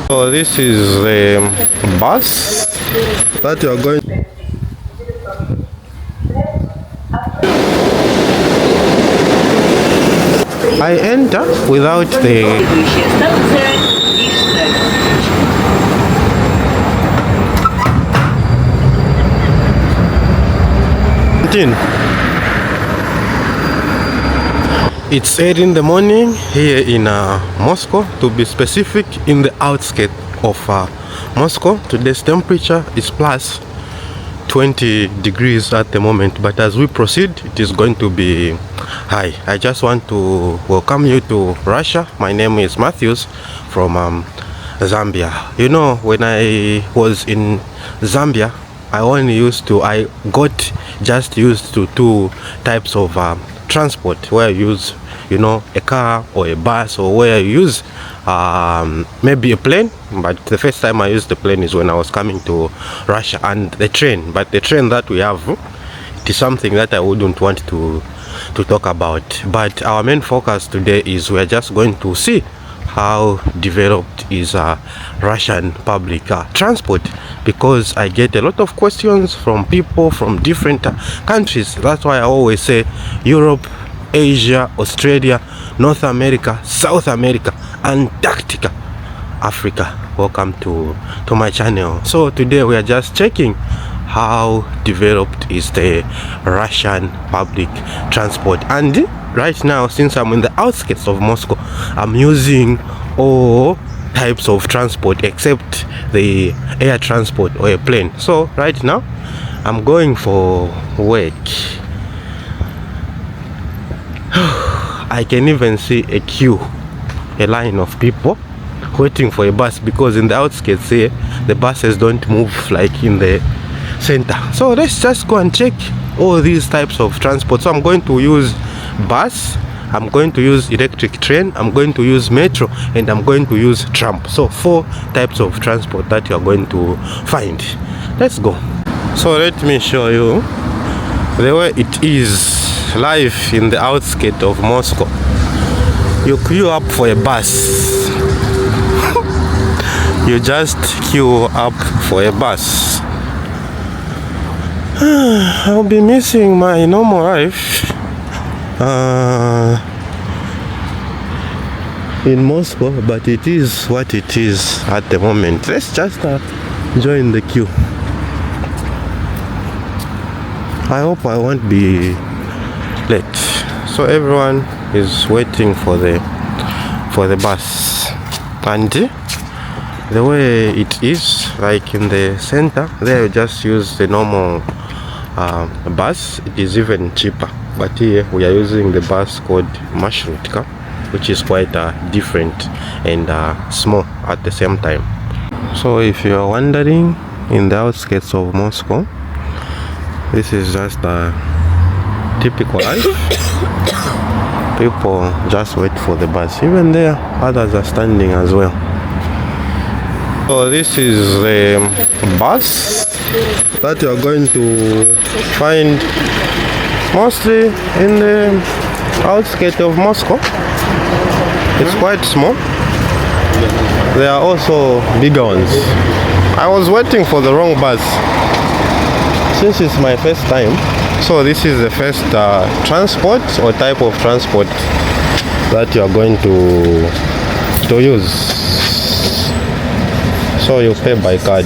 So this is the bus that you are going. I enter without the It's 8 in the morning here in Moscow, to be specific, in the outskirts of Moscow. Today's temperature is plus 20 degrees at the moment, but as we proceed it is going to be high. I just want to welcome you to Russia. My name is Matthews from Zambia. You know, when I was in Zambia, I got just used to two types of transport, where you use, you know, a car or a bus, or where you use maybe a plane. But the first time I used the plane is when I was coming to Russia, and the train. But the train that we have, it is something that I wouldn't want to talk about. But our main focus today is we are just going to see how developed is Russian public transport, because I get a lot of questions from people from different countries. That's why I always say Europe, Asia, Australia, North America, South America, Antarctica, Africa. Welcome to my channel. So today we are just checking how developed is the Russian public transport. And right now, since I'm in the outskirts of Moscow, I'm using all types of transport except the air transport or a plane. So right now I'm going for work. I can even see a queue, a line of people waiting for a bus, because in the outskirts here the buses don't move like in the center. So let's just go and check all these types of transport. So I'm going to use bus, I'm going to use electric train, I'm going to use metro, and I'm going to use tram. So 4 types of transport that you are going to find. Let's go. So let me show you the way it is live in the outskirts of Moscow. You queue up for a bus. You just queue up for a bus. I'll be missing my normal life in Moscow, but it is what it is at the moment. Let's just join the queue. I hope I won't be late. So everyone is waiting for the bus, and the way it is, like in the center there, you just use the normal bus. It is even cheaper, but here we are using the bus called marshrutka, which is quite different and small at the same time. So if you are wandering in the outskirts of Moscow, this is just a typical life. People just wait for the bus. Even there, others are standing as well. So this is the bus that you are going to find mostly in the outskirts of Moscow. It's quite small. There are also bigger ones. I was waiting for the wrong bus since it's my first time. So this is the first transport or type of transport that you are going to use. So you pay by card.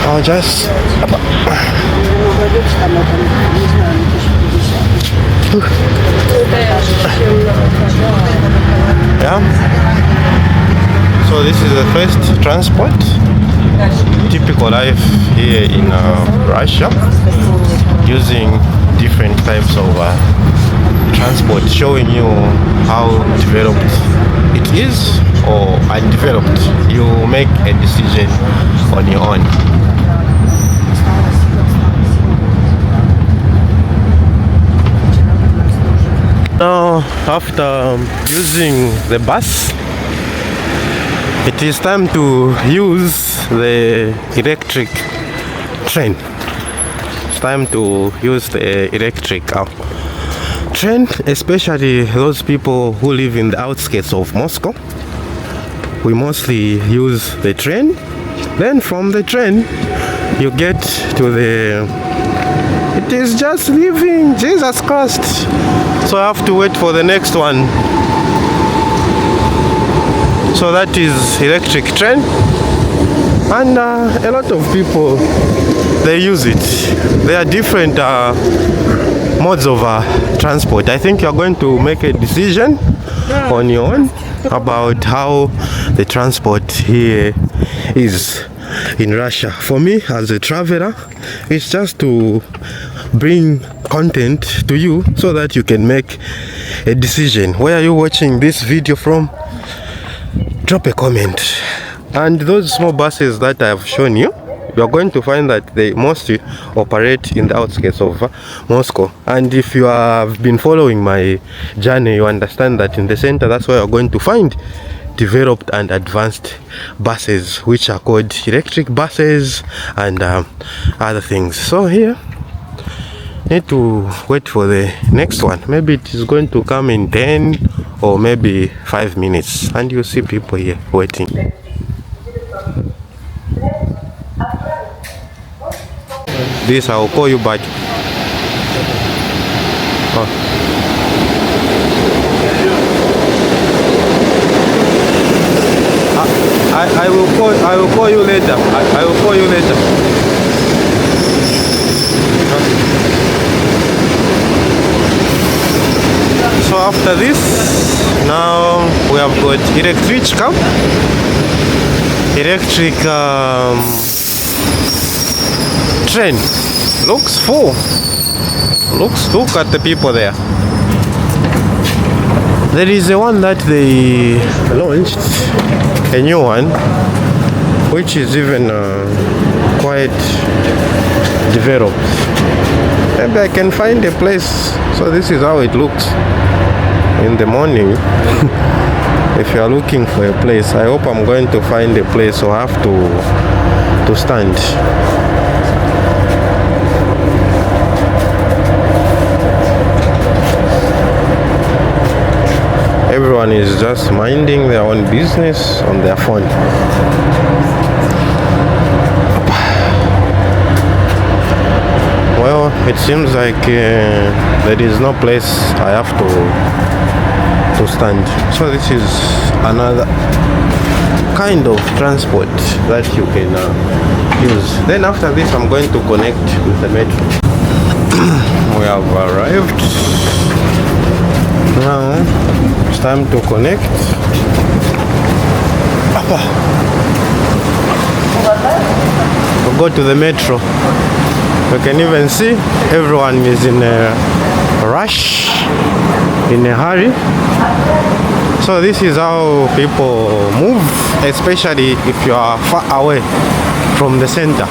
I'll just yeah. So this is the first transport. Typical life here in Russia, using different types of transport, showing you how developed it is or undeveloped. You make a decision on your own. Now, after using the bus, it is time to use the electric train. It's time to use the electric train, especially those people who live in the outskirts of Moscow, we mostly use the train. Then from the train you get to the, it is just leaving, Jesus Christ. So I have to wait for the next one. So that is electric train, and a lot of people, they use it. There are different modes of transport. I think you're going to make a decision on your own about how the transport here is in Russia. For me as a traveler, it's just to bring content to you so that you can make a decision. Where are you watching this video from? Drop a comment. And those small buses that I have shown you, you're going to find that they mostly operate in the outskirts of Moscow. And if you have been following my journey, you understand that in the center, that's where you're going to find developed and advanced buses, which are called electric buses and other things. So here, need to wait for the next one. Maybe it is going to come in 10 or maybe 5 minutes, and you see people here waiting. This I will call you back. Oh. I will call you later. I will call you later. So after this, now we have got electric train. Looks full. Look at the people there. There is a one that they launched, a new one, which is even quite developed. Maybe I can find a place. So this is how it looks in the morning. If you are looking for a place, I hope I'm going to find a place, so I have to stand. Everyone is just minding their own business on their phone. Well, it seems like there is no place I have to stand. So this is another kind of transport that you can use. Then after this, I'm going to connect with the metro. We have arrived. Now it's time to connect. We'll go to the metro. You can even see everyone is in a rush, in a hurry. So this is how people move, especially if you are far away from the center.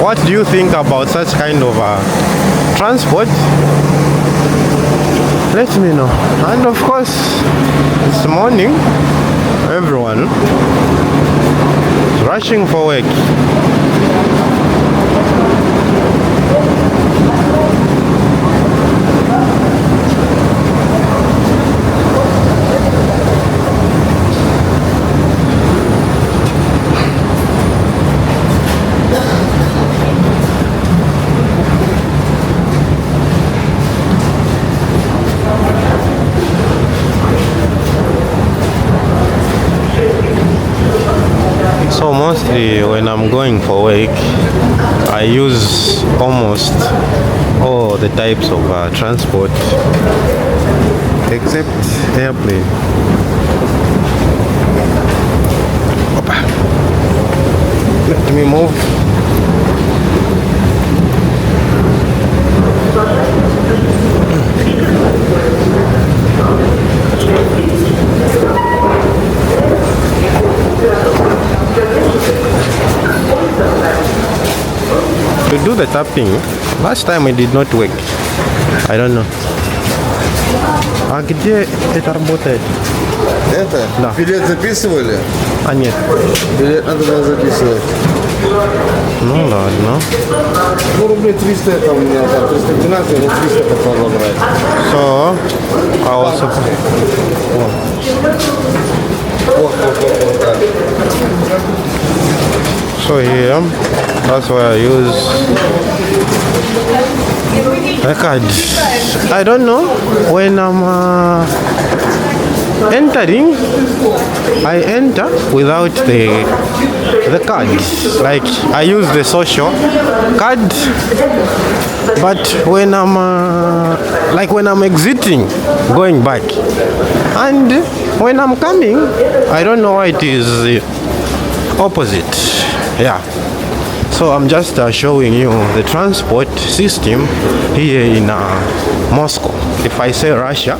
What do you think about such kind of transport? Let me know. And of course, it's morning. Everyone is rushing for work. So mostly when I'm going for work, I use almost all the types of transport except airplane. Opa. Let me move. To do the tapping, last time it did not work. I don't know. А где это работает? Это? Да. Билет записывали? А нет. Билет надо было записывать. Ну ладно. Ну, рублей 300 это у меня, там, 312, но 300 попробовал брать. So, I also... So here, that's why I use a card. I don't know when I'm entering, I enter without the card. Like I use the social card, but when I'm when I'm exiting, going back, and when I'm coming, I don't know why it is opposite. Yeah. So I'm just showing you the transport system here in Moscow. If I say Russia,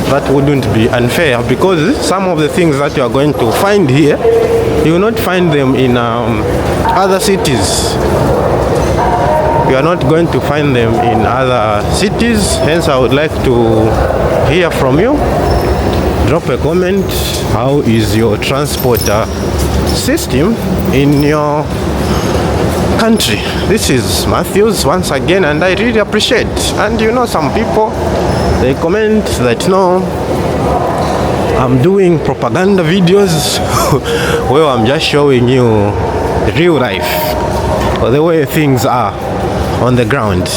that wouldn't be unfair because some of the things that you are going to find here, you will not find them in other cities. You are not going to find them in other cities. Hence, I would like to hear from you. Drop a comment. How is your transport system in your country? This is Matthews once again, and I really appreciate. And you know, some people they comment that no, I'm doing propaganda videos where I'm just showing you real life or the way things are on the ground.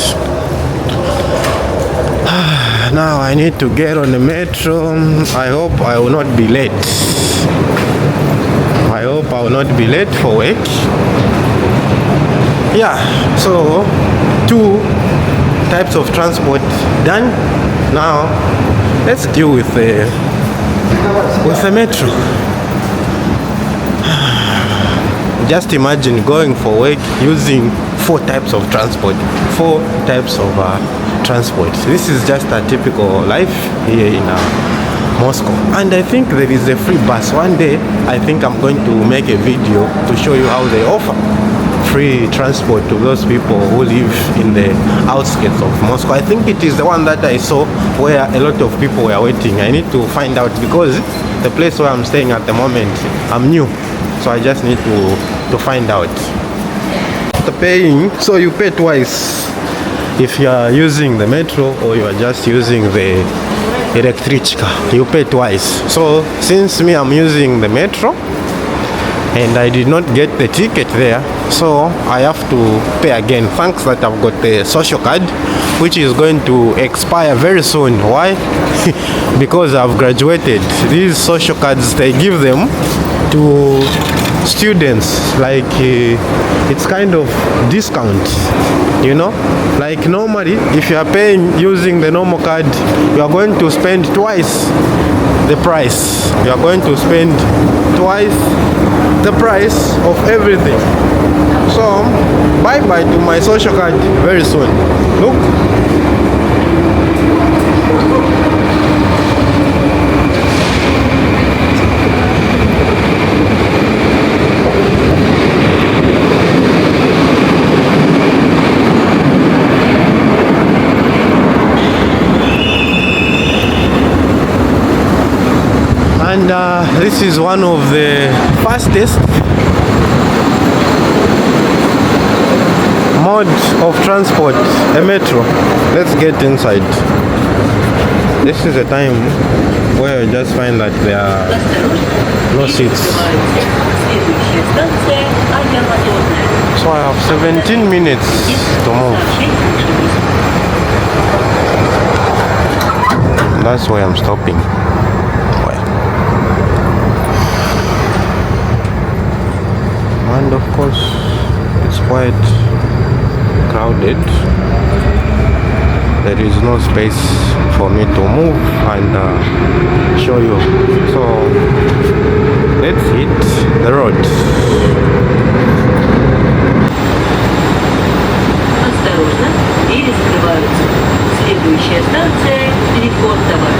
Now I need to get on the metro. I hope I will not be late. I hope I will not be late for work. Yeah, so 2 types of transport done. Now let's deal with the metro. Just imagine going for work using 4 types of transport. 4 types of transport. This is just a typical life here in Moscow. And I think there is a free bus. One day I think I'm going to make a video to show you how they offer free transport to those people who live in the outskirts of Moscow. I think it is the one that I saw where a lot of people were waiting. I need to find out because the place where I'm staying at the moment, I'm new, so I just need to find out. The paying, so you pay twice if you are using the metro or you are just using the electrichka. You pay twice. So since me, I'm using the metro and I did not get the ticket there, so I have to pay again. Thanks that I've got the social card, which is going to expire very soon. Why? Because I've graduated. These social cards, they give them to students, like it's kind of discount, you know, like normally if you are paying using the normal card, you are going to spend twice the price. You are going to spend twice the price of everything. So bye bye to my social card very soon. Look. And this is one of the fastest mode of transport, a metro. Let's get inside. This is a time where you just find that there are no seats. So I have 17 minutes to move. That's why I'm stopping. And of course it's quite crowded. There is no space for me to move and show you, so let's hit the road. Осторожно, двери закрываются. Следующая станция Лефортово.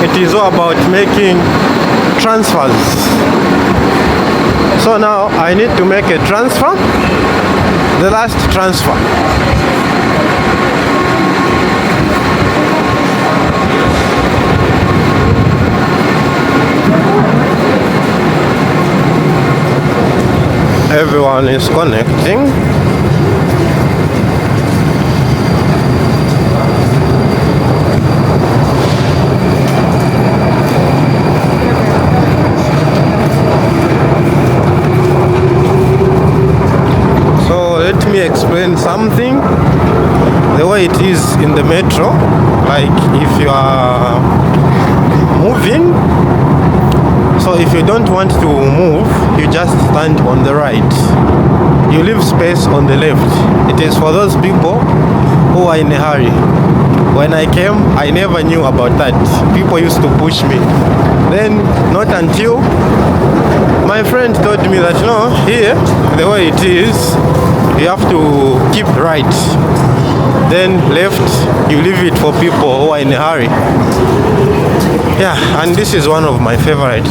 it is all about making transfers. So now I need to make a transfer, the last transfer. Everyone is connecting. So let me explain something. The way it is in the metro, like if you are moving, so if you don't want to move, you just stand on the right. You leave space on the left. It is for those people who are in a hurry. When I came, I never knew about that. People used to push me. Then, not until my friend told me that, no, here, the way it is, you have to keep right. Then left, you leave it for people who are in a hurry. Yeah, and this is one of my favorite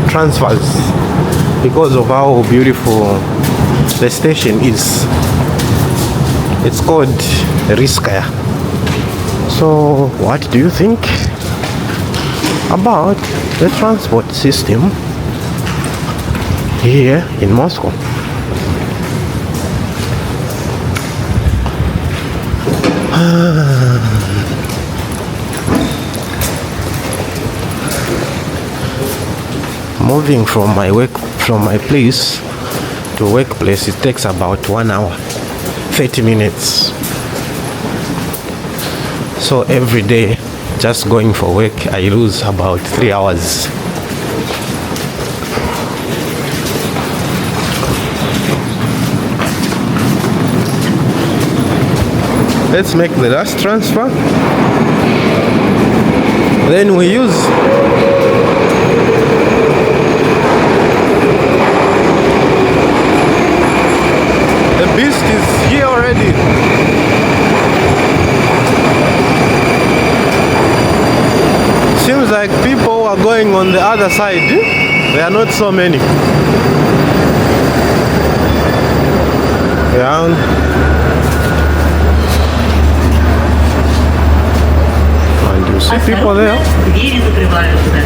transfers because of how beautiful the station is. It's called Riskaya. So what do you think about the transport system here in Moscow? Moving from my place to workplace, it takes about 1 hour 30 minutes. So every day just going for work I lose about 3 hours. Let's make the last transfer, then we use the beast is here already. Seems like people are going on the other side. There are not so many. Yeah. See people there. Двери закрываются.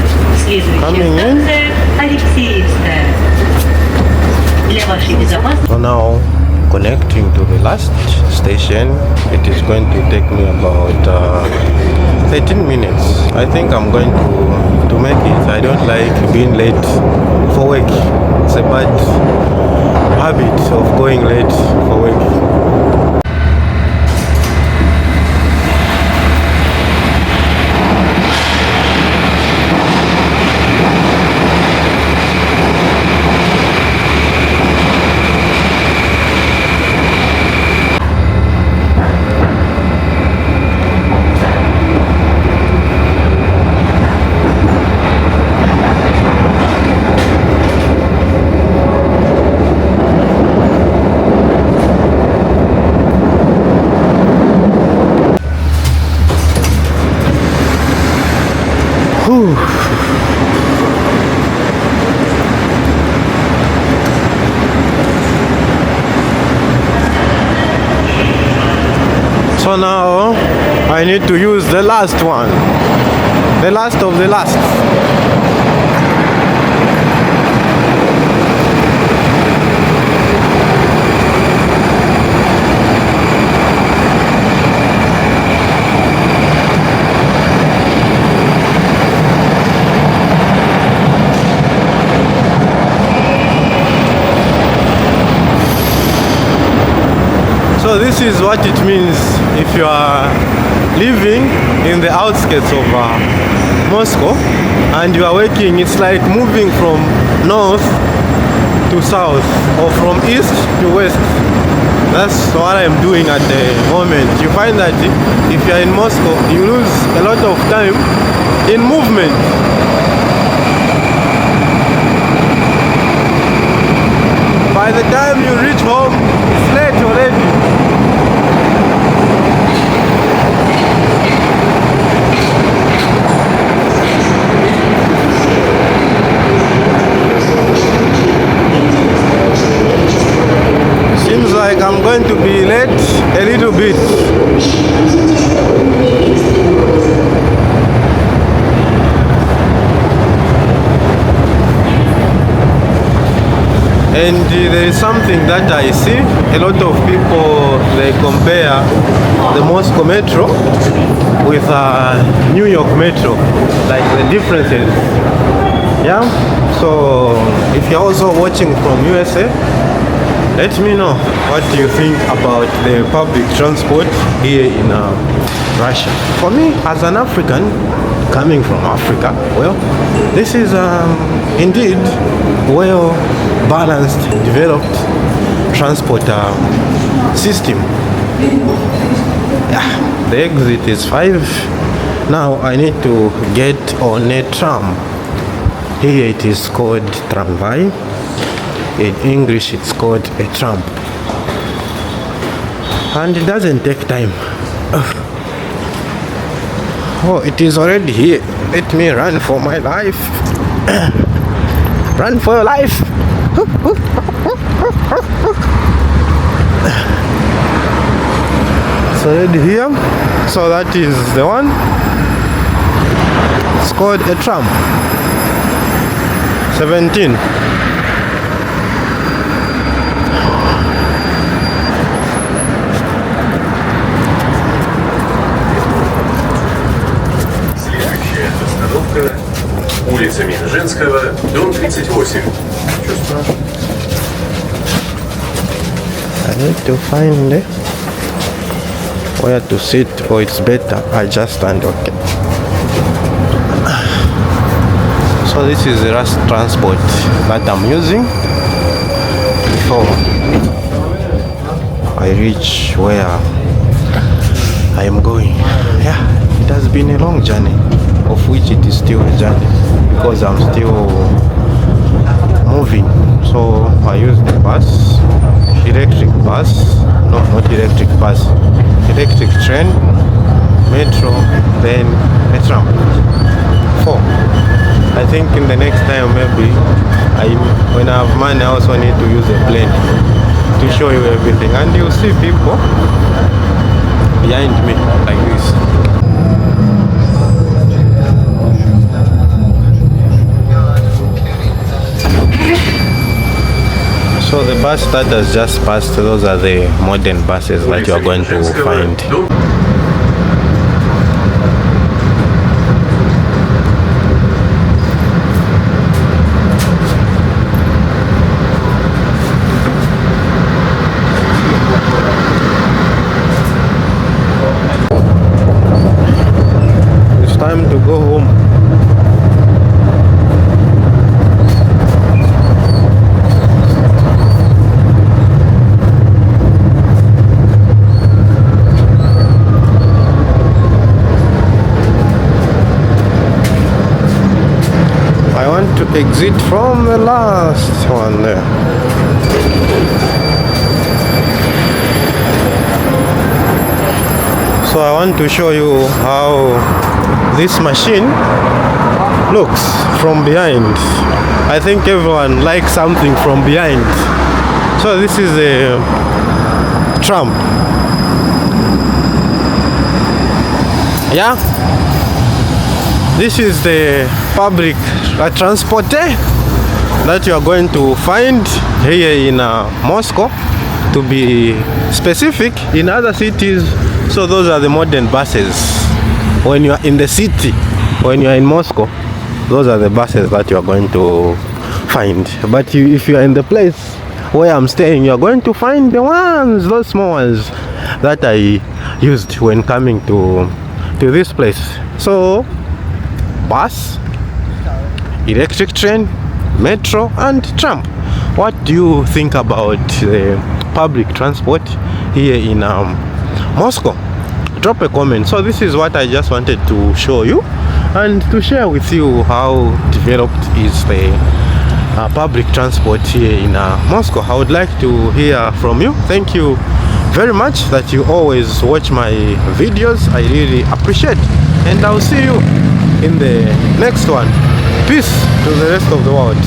Следующая станция Алексеевская. Для вашей безопасности. So now connecting to the last station, it is going to take me about 13 minutes. I think I'm going to make it. I don't like being late for work. It's a bad habit of going late for work. So now I need to use the last one, the last of the last. So this is what it means if you are living in the outskirts of Moscow and you are working. It's like moving from north to south or from east to west. That's what I'm doing at the moment. You find that if you are in Moscow, you lose a lot of time in movement. By the time you reach home, it's late already. And there is something that I see. A lot of people, they compare the Moscow metro with New York metro, like the differences. Yeah. So if you're also watching from USA, let me know what you think about the public transport here in Russia. For me, as an African coming from Africa, well, this is indeed well balanced, developed transport system. Yeah, the exit is 5. Now I need to get on a tram. Here it is called tramway. In English it's called a tram. And it doesn't take time. Oh, it is already here. Let me run for my life. Run for your life. It's already here. So that is the one. It's called a tram. 17. Улица Минжинского, дом 38. I need to find where to sit, or it's better I just stand. Okay. So this is the last transport that I'm using before I reach where I am going. Yeah, it has been a long journey, of which it is still a journey because I'm still moving. So I use the bus, electric bus, no, not electric bus, electric train, metro, then a tram. 4. I think in the next time maybe when I have money I also need to use a plane to show you everything, and you'll see people behind me like this. So the bus that has just passed, those are the modern buses that you are going to find. It's time to go home. To exit from the last one there. So I want to show you how this machine looks from behind. I think everyone likes something from behind. So this is a tram. Yeah, this is the public transport that you are going to find here in Moscow, to be specific, in other cities. So those are the modern buses. When you are in the city, when you are in Moscow, those are the buses that you are going to find. But if you are in the place where I'm staying, you are going to find the ones, those small ones that I used when coming to this place. So bus, electric train, metro and tram. What do you think about the public transport here in Moscow? Drop a comment. So this is what I just wanted to show you and to share with you how developed is the public transport here in Moscow. I would like to hear from you. Thank you very much that you always watch my videos. I really appreciate, and I'll see you in the next one. Peace to the rest of the world.